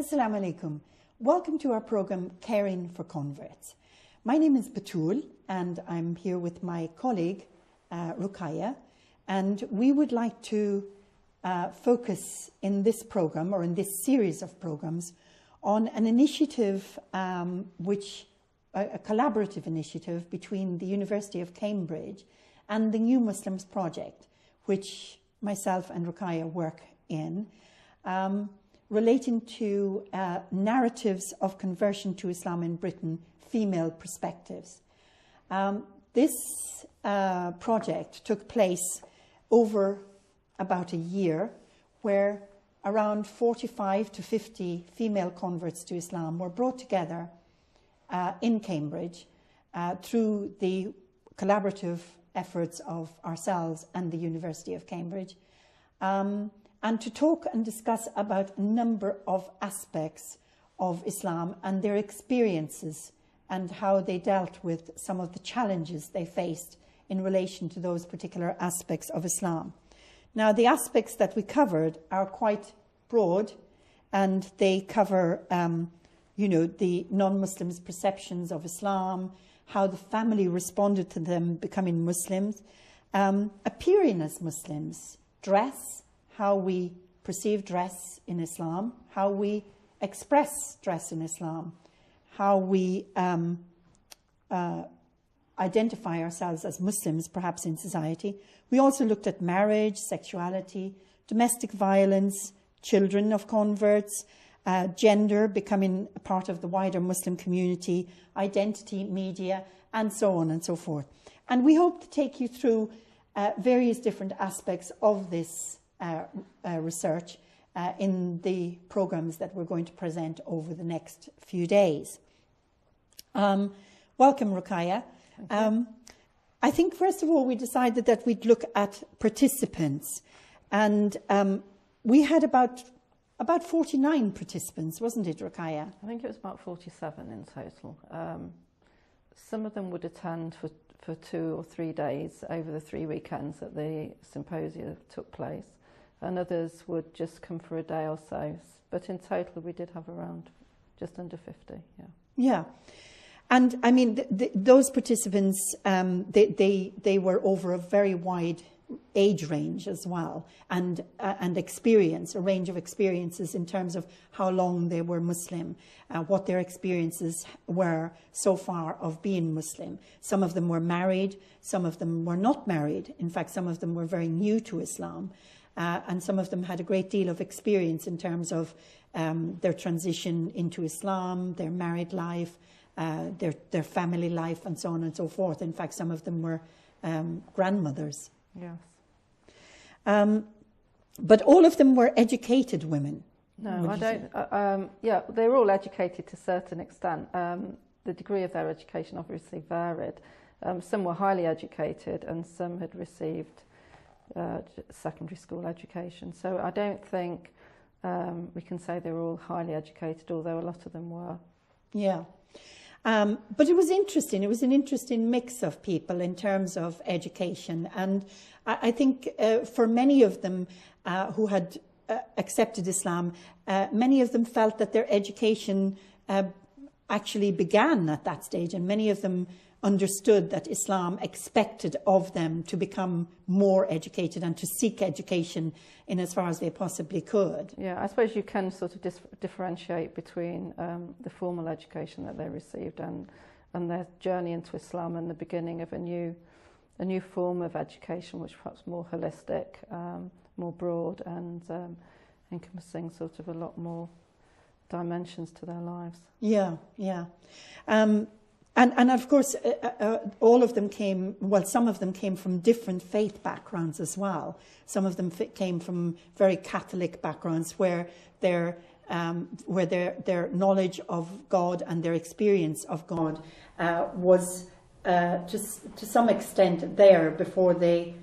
Assalamu alaikum. Welcome to our program Caring for Converts. My name is Batool and I'm here with my colleague Ruqayya, and we would like to focus in this program, or in this series of programs, on an initiative a collaborative initiative between the University of Cambridge and the New Muslims Project, which myself and Ruqayya work in, relating to narratives of conversion to Islam in Britain, female perspectives. This project took place over about a year, where around 45 to 50 female converts to Islam were brought together in Cambridge through the collaborative efforts of ourselves and the University of Cambridge, and to talk and discuss about a number of aspects of Islam and their experiences and how they dealt with some of the challenges they faced in relation to those particular aspects of Islam. Now, the aspects that we covered are quite broad, and they cover, the non-Muslims' perceptions of Islam, how the family responded to them becoming Muslims, appearing as Muslims, dress, how we perceive dress in Islam, how we express dress in Islam, how we identify ourselves as Muslims, perhaps in society. We also looked at marriage, sexuality, domestic violence, children of converts, gender becoming a part of the wider Muslim community, identity, media, and so on and so forth. And we hope to take you through various different aspects of this research in the programs that we're going to present over the next few days. Welcome, Ruqayya. I think, first of all, we decided that we'd look at participants, and we had about 49 participants, wasn't it, Ruqayya? I think it was about 47 in total. Some of them would attend for 2 or 3 days over the 3 weekends that the symposia took place, and others would just come for a day or so. But in total, we did have around just under 50, yeah. Yeah. And I mean, those participants, they were over a very wide age range as well, and experience, a range of experiences in terms of how long they were Muslim, what their experiences were so far of being Muslim. Some of them were married, some of them were not married. In fact, some of them were very new to Islam, and some of them had a great deal of experience in terms of their transition into Islam, their married life, their family life, and so on and so forth. In fact, some of them were grandmothers. Yes. But all of them were educated women. No, I don't. Yeah, they were all educated to a certain extent. The degree of their education obviously varied. Some were highly educated, and some had received secondary school education. So I don't think we can say they were all highly educated, although a lot of them were. Yeah. But it was interesting. It was an interesting mix of people in terms of education. And I think for many of them who had accepted Islam, many of them felt that their education actually began at that stage. And many of them understood that Islam expected of them to become more educated and to seek education in as far as they possibly could. Yeah, I suppose you can sort of differentiate between the formal education that they received and their journey into Islam and the beginning of a new form of education, which perhaps more holistic, more broad, and encompassing sort of a lot more dimensions to their lives. Yeah, yeah. And of course, all of them came, well, some of them came from different faith backgrounds as well. Some of them came from very Catholic backgrounds where their knowledge of God and their experience of God was to some extent there before they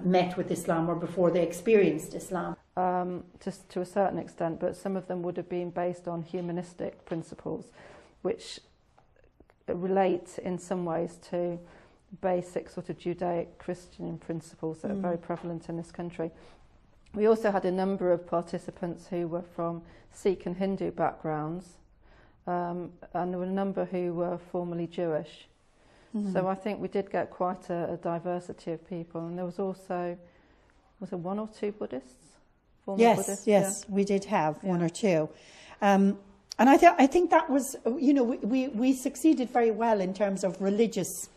met with Islam or before they experienced Islam. Just to a certain extent, but some of them would have been based on humanistic principles, which relate in some ways to basic sort of Judaic Christian principles that are very prevalent in this country. We also had a number of participants who were from Sikh and Hindu backgrounds, and there were a number who were formerly Jewish. So I think we did get quite a diversity of people, and there was also, was there one or two Buddhists? Buddhists? Yes, we did have one or two. And I think that was, you know, we succeeded very well in terms of religious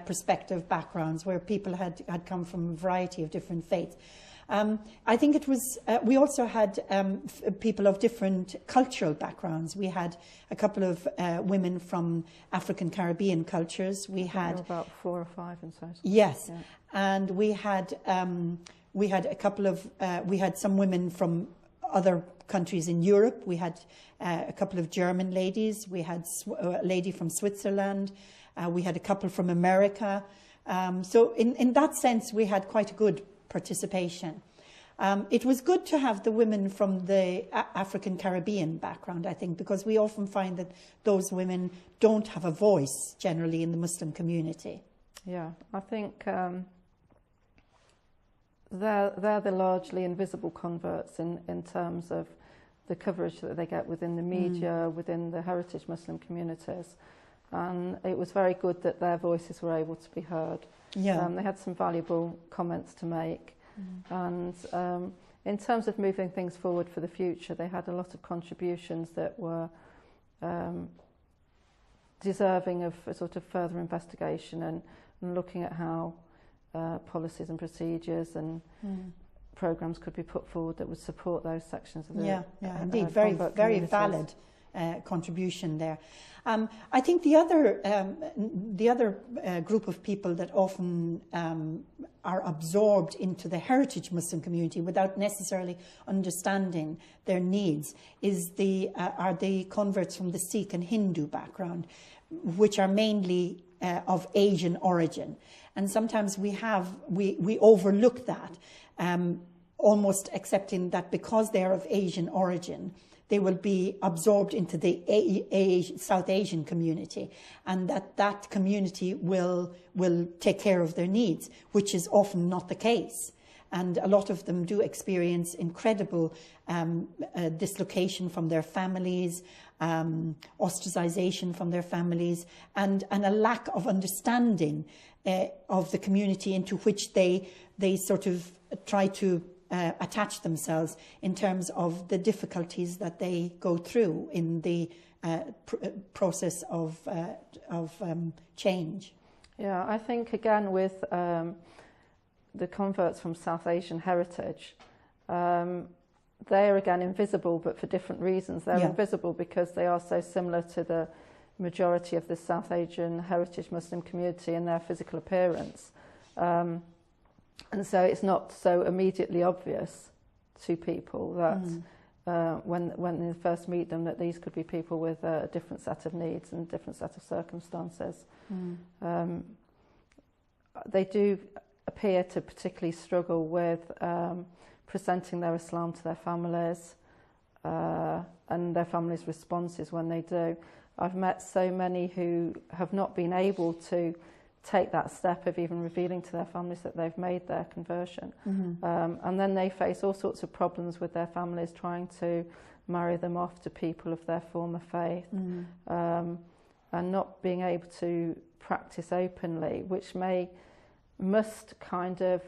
perspective backgrounds, where people had come from a variety of different faiths. I think it was, we also had people of different cultural backgrounds. We had a couple of women from African Caribbean cultures. We had about 4 or 5 in total. Yes, yeah. And we had a couple of, we had some women from other countries in Europe. We had a couple of German ladies. We had a lady from Switzerland. We had a couple from America. So in that sense, we had quite a good participation. It was good to have the women from the African Caribbean background, I think, because we often find that those women don't have a voice generally in the Muslim community. Yeah, I think they're the largely invisible converts in terms of the coverage that they get within the media, within the heritage Muslim communities. And it was very good that their voices were able to be heard. Yeah. They had some valuable comments to make. And in terms of moving things forward for the future, they had a lot of contributions that were deserving of a sort of further investigation and looking at how policies and procedures and programs could be put forward that would support those sections of the indeed, very valid contribution there. I think the other group of people that often are absorbed into the heritage Muslim community without necessarily understanding their needs are the converts from the Sikh and Hindu background, which are mainly of Asian origin. And sometimes we overlook that, almost accepting that because they are of Asian origin, they will be absorbed into the South Asian community, and that community will take care of their needs, which is often not the case. And a lot of them do experience incredible dislocation from their families, ostracization from their families, and a lack of understanding of the community into which they sort of try to attach themselves in terms of the difficulties that they go through in the process of change. Yeah, I think again with the converts from South Asian heritage, they're again invisible, but for different reasons. They're invisible because they are so similar to the majority of the South Asian heritage Muslim community in their physical appearance. And so it's not so immediately obvious to people that when they first meet them that these could be people with a different set of needs and different set of circumstances. They do appear to particularly struggle with presenting their Islam to their families and their families' responses when they do. I've met so many who have not been able to take that step of even revealing to their families that they've made their conversion. And then they face all sorts of problems with their families trying to marry them off to people of their former faith, and not being able to practice openly, which must kind of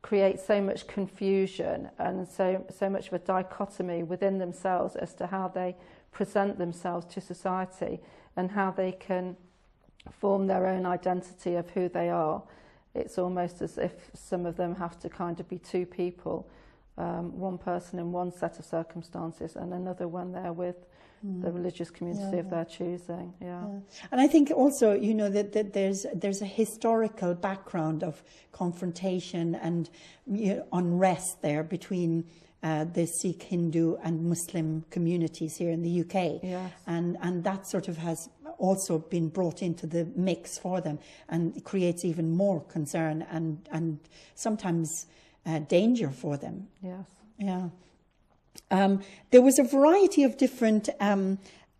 create so much confusion and so much of a dichotomy within themselves as to how they present themselves to society and how they can form their own identity of who they are. It's almost as if some of them have to kind of be two people, one person in one set of circumstances and another when they're with the religious community of their choosing. And I think also, you know, that there's a historical background of confrontation and unrest there between the Sikh, Hindu and Muslim communities here in the UK. And that sort of has also been brought into the mix for them, and it creates even more concern and sometimes danger for them. There was a variety of different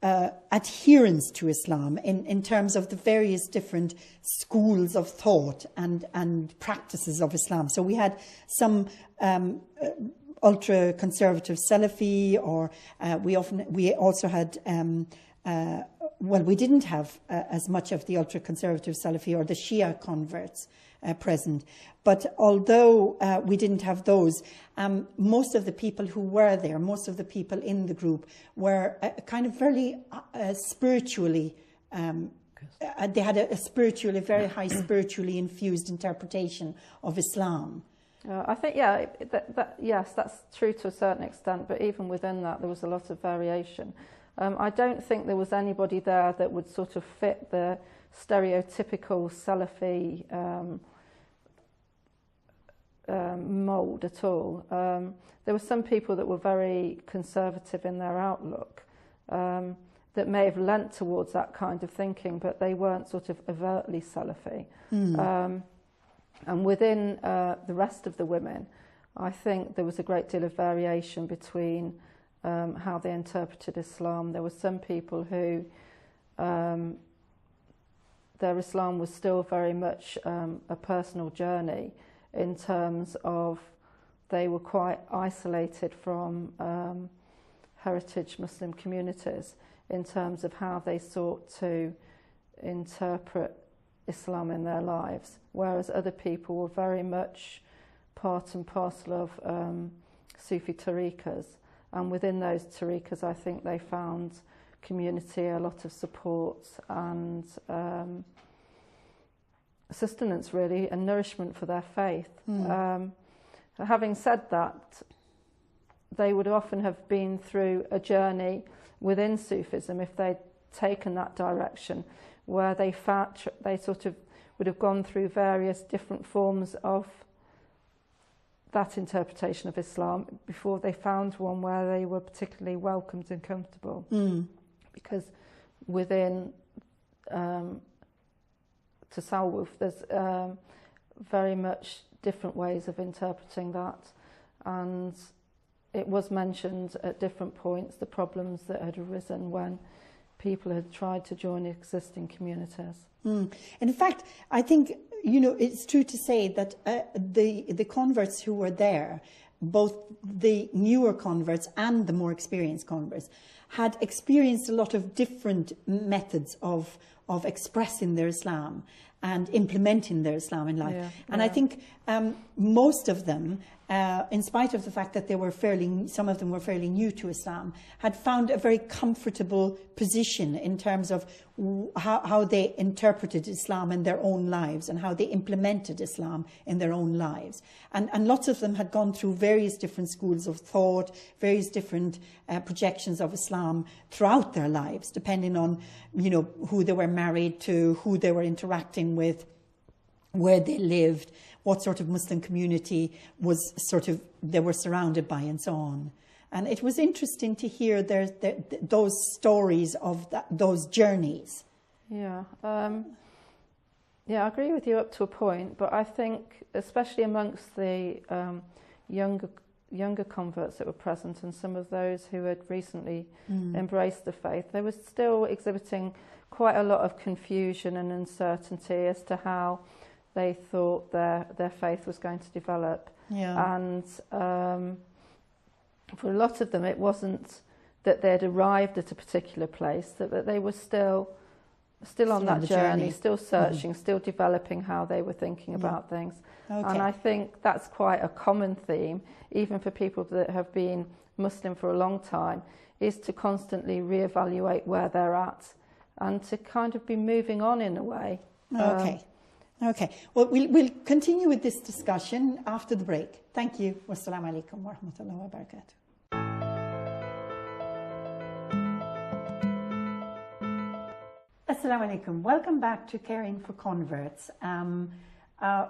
adherence to Islam in terms of the various different schools of thought and practices of Islam. So we had some ultra-conservative Salafi, or we also had, well, we didn't have as much of the ultra-conservative Salafi or the Shia converts present. But although we didn't have those, most of the people who were there, most of the people in the group were kind of very spiritually, they had a spiritually, very high spiritually infused interpretation of Islam. I think, yeah, yes, that's true to a certain extent, but even within that, there was a lot of variation. I don't think there was anybody there that would sort of fit the stereotypical Salafi mould at all. There were some people that were very conservative in their outlook that may have lent towards that kind of thinking, but they weren't sort of overtly Salafi. And within the rest of the women, I think there was a great deal of variation between how they interpreted Islam. There were some people who their Islam was still very much a personal journey, in terms of they were quite isolated from heritage Muslim communities in terms of how they sought to interpret Islam in their lives, whereas other people were very much part and parcel of Sufi tariqas, and within those tariqas I think they found community, a lot of support and sustenance really, and nourishment for their faith. Having said that, they would often have been through a journey within Sufism if they'd taken that direction, where they sort of would have gone through various different forms of that interpretation of Islam before they found one where they were particularly welcomed and comfortable. Because within Tasawwuf, there's very much different ways of interpreting that, and it was mentioned at different points the problems that had arisen when people had tried to join existing communities. And in fact, I think, you know, it's true to say that the converts who were there, both the newer converts and the more experienced converts, had experienced a lot of different methods of expressing their Islam and implementing their Islam in life. And I think most of them, in spite of the fact that some of them were fairly new to Islam, had found a very comfortable position in terms of how they interpreted Islam in their own lives and how they implemented Islam in their own lives. And lots of them had gone through various different schools of thought, various different projections of Islam throughout their lives, depending on, you know, who they were married to, who they were interacting with, where they lived, what sort of Muslim community they were surrounded by, and so on. And it was interesting to hear those stories of those journeys. Yeah, I agree with you up to a point, but I think especially amongst the younger converts that were present and some of those who had recently embraced the faith, they were still exhibiting quite a lot of confusion and uncertainty as to how they thought their faith was going to develop. And for a lot of them, it wasn't that they'd arrived at a particular place, that they were still on that journey, still searching, still developing how they were thinking about things. And I think that's quite a common theme, even for people that have been Muslim for a long time, is to constantly reevaluate where they're at and to kind of be moving on in a way. Okay. Well, we'll continue with this discussion after the break. Thank you. Wassalamu alaikum wa rahmatullahi wa barakatuh. Assalamu alaikum. Welcome back to Caring for Converts.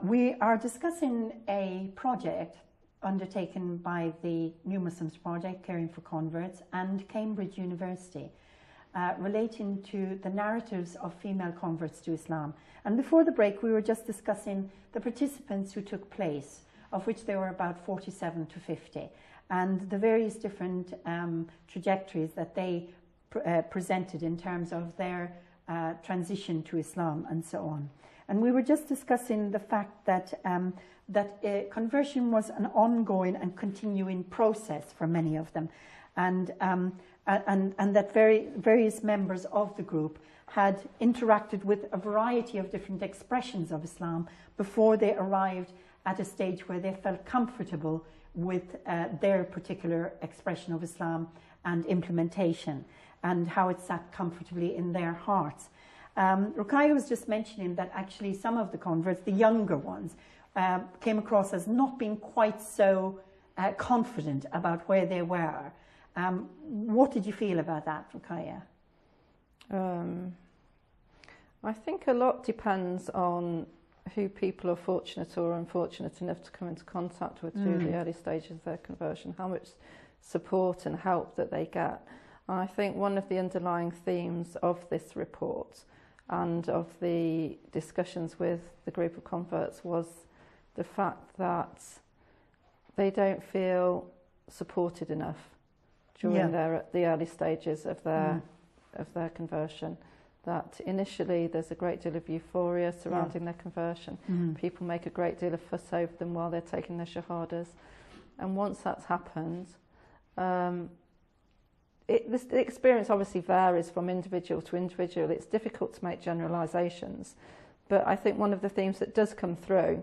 We are discussing a project undertaken by the New Muslims Project, Caring for Converts, and Cambridge University, relating to the narratives of female converts to Islam. And before the break, we were just discussing the participants who took place, of which there were about 47 to 50, and the various different trajectories that they presented in terms of their transition to Islam and so on. And we were just discussing the fact that conversion was an ongoing and continuing process for many of them, and that various members of the group had interacted with a variety of different expressions of Islam before they arrived at a stage where they felt comfortable with their particular expression of Islam and implementation, and how it sat comfortably in their hearts. Ruqayya was just mentioning that actually some of the converts, the younger ones, came across as not being quite so confident about where they were. What did you feel about that, Ruqayya? I think a lot depends on who people are fortunate or unfortunate enough to come into contact with through the early stages of their conversion, how much support and help that they get. And I think one of the underlying themes of this report and of the discussions with the group of converts was the fact that they don't feel supported enough during the early stages of their conversion. That initially there's a great deal of euphoria surrounding their conversion. People make a great deal of fuss over them while they're taking their shahadas. And once that's happened, the experience obviously varies from individual to individual. It's difficult to make generalisations. But I think one of the themes that does come through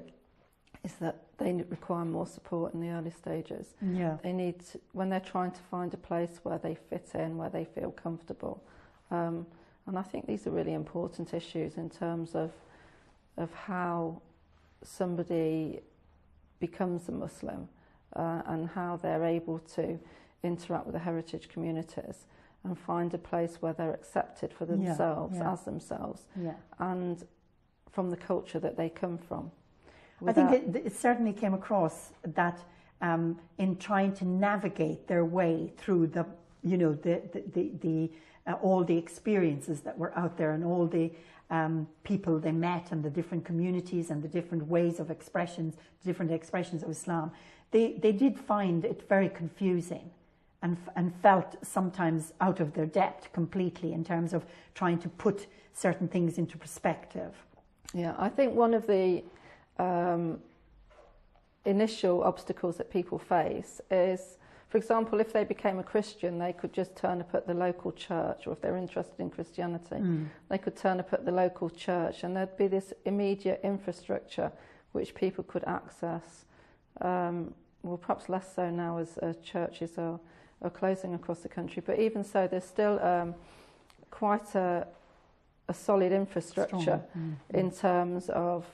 is that they require more support in the early stages. They need, when they're trying to find a place where they fit in, where they feel comfortable. And I think these are really important issues in terms of how somebody becomes a Muslim and how they're able to interact with the heritage communities and find a place where they're accepted for themselves, as themselves, and from the culture that they come from. I think it certainly came across that in trying to navigate their way through the all the experiences that were out there and all the people they met and the different communities and the different ways of expressions, different expressions of Islam, they did find it very confusing and felt sometimes out of their depth completely in terms of trying to put certain things into perspective. Yeah, I think one of the initial obstacles that people face is, for example, if they became a Christian, they could just turn up at the local church, or if they're interested in Christianity, they could turn up at the local church and there'd be this immediate infrastructure which people could access. Well, perhaps less so now as churches are closing across the country, but even so, there's still quite a solid infrastructure in terms of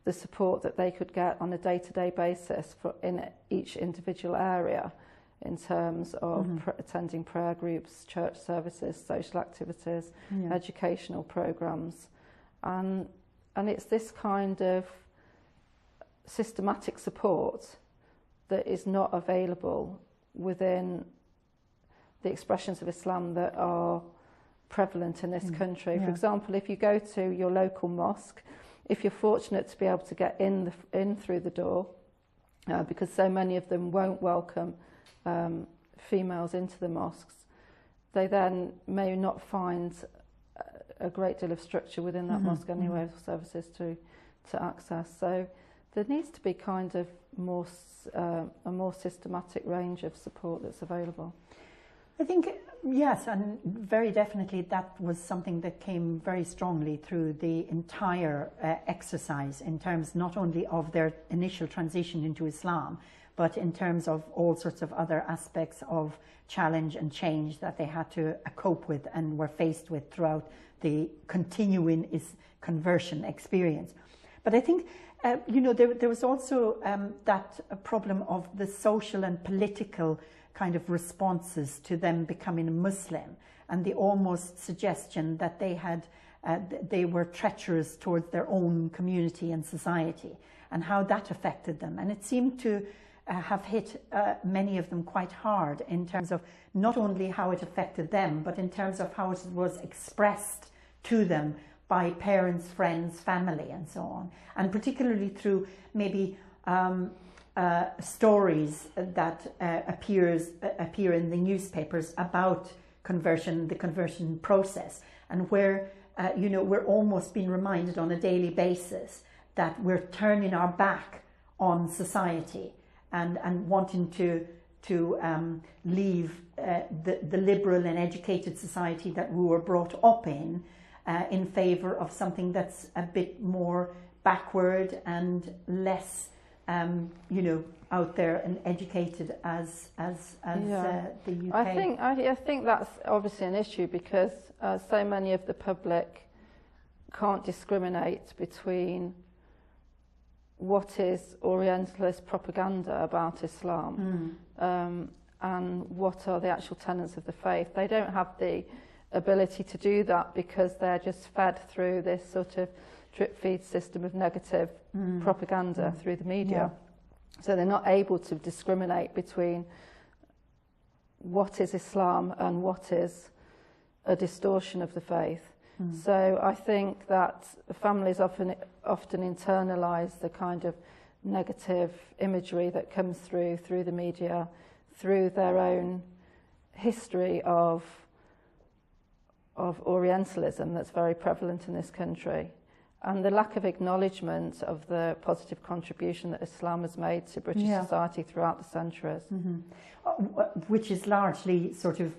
the support that they could get on a day-to-day basis in each individual area, in terms of attending prayer groups, church services, social activities, educational programs. And it's this kind of systematic support that is not available within the expressions of Islam that are prevalent in this country. For example, if you go to your local mosque, if you're fortunate to be able to get in through the door, because so many of them won't welcome females into the mosques, they then may not find a great deal of structure within that mosque anyway for services to access. So there needs to be kind of a more systematic range of support that's available. I think, yes, and very definitely that was something that came very strongly through the entire exercise in terms not only of their initial transition into Islam, but in terms of all sorts of other aspects of challenge and change that they had to cope with and were faced with throughout the continuing conversion experience. But I think, there was also that problem of the social and political kind of responses to them becoming a Muslim, and the almost suggestion that they were treacherous towards their own community and society, and how that affected them. And it seemed to have hit many of them quite hard in terms of not only how it affected them, but in terms of how it was expressed to them by parents, friends, family, and so on. And particularly through maybe stories that appear in the newspapers about conversion, the conversion process, and where we're almost being reminded on a daily basis that we're turning our back on society and wanting to leave the liberal and educated society that we were brought up in favour of something that's a bit more backward and less, out there and educated as the UK. I think that's obviously an issue because so many of the public can't discriminate between what is Orientalist propaganda about Islam and what are the actual tenets of the faith. They don't have the ability to do that because they're just fed through this sort of drip-feed system of negative propaganda through the media. Yeah. So they're not able to discriminate between what is Islam and what is a distortion of the faith. So I think that families often internalise the kind of negative imagery that comes through the media, through their own history of Orientalism that's very prevalent in this country, and the lack of acknowledgement of the positive contribution that Islam has made to British society throughout the centuries. Which is largely sort of,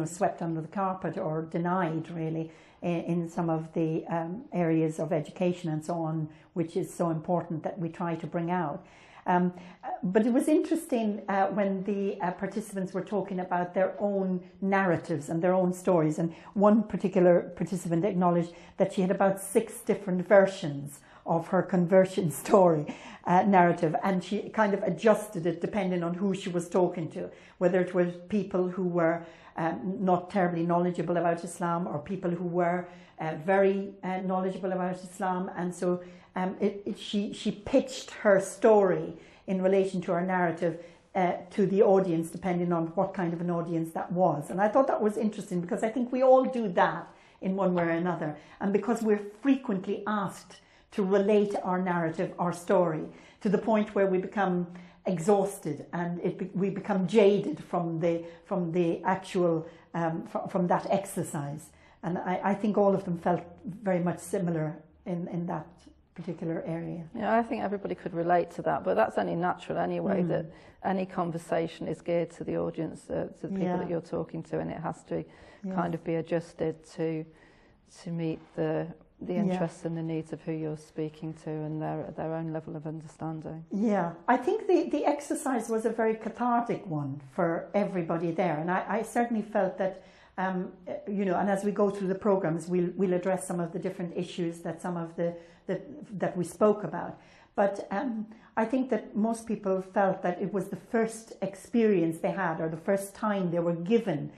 swept under the carpet or denied, really, in some of the areas of education and so on, which is so important that we try to bring out. But it was interesting when the participants were talking about their own narratives and their own stories. And one particular participant acknowledged that she had about 6 different versions of her conversion story narrative, and she kind of adjusted it depending on who she was talking to, whether it was people who were not terribly knowledgeable about Islam or people who were very knowledgeable about Islam. And so she pitched her story in relation to her narrative to the audience, depending on what kind of an audience that was. And I thought that was interesting because I think we all do that in one way or another. And because we're frequently asked to relate our narrative, our story, to the point where we become exhausted and we become jaded from the actual from that exercise. And I think all of them felt very much similar in that particular area. Yeah, I think everybody could relate to that, but that's only natural anyway, that any conversation is geared to the audience, to the people that you're talking to, and it has to kind of be adjusted to meet the interests and the needs of who you're speaking to and their own level of understanding. Yeah, I think the exercise was a very cathartic one for everybody there, and I certainly felt that and as we go through the programs, we'll address some of the different issues that that we spoke about. But I think that most people felt that it was the first experience they had, or the first time they were given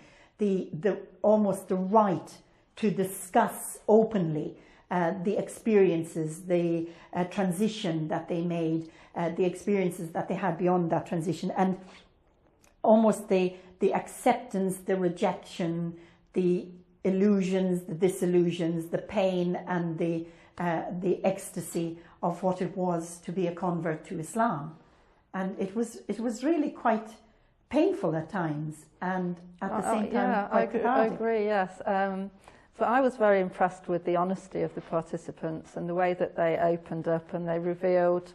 almost the right to discuss openly the experiences, the transition that they made, the experiences that they had beyond that transition, and almost the acceptance, the rejection, the illusions, the disillusions, the pain, and the ecstasy of what it was to be a convert to Islam. And it was really quite painful at times, and at the same time quite cathartic. I agree, yes. But I was very impressed with the honesty of the participants and the way that they opened up and they revealed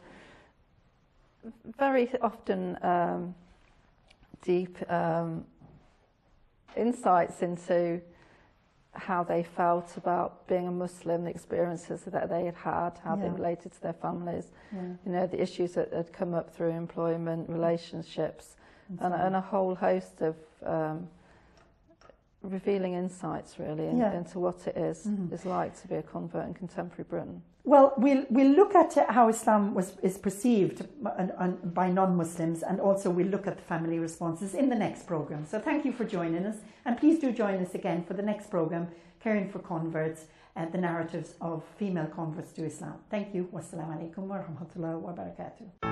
very often deep insights into how they felt about being a Muslim, the experiences that they had had, how they related to their families, the issues that had come up through employment, relationships, and a whole host of revealing insights really into what it is like to be a convert in contemporary Britain. Well, we'll look at how Islam is perceived by non-Muslims, and also we'll look at the family responses in the next programme. So thank you for joining us, and please do join us again for the next programme, Caring for Converts, the narratives of female converts to Islam. Thank you. Wassalamu alaikum wa rahmatullahi wa barakatuh.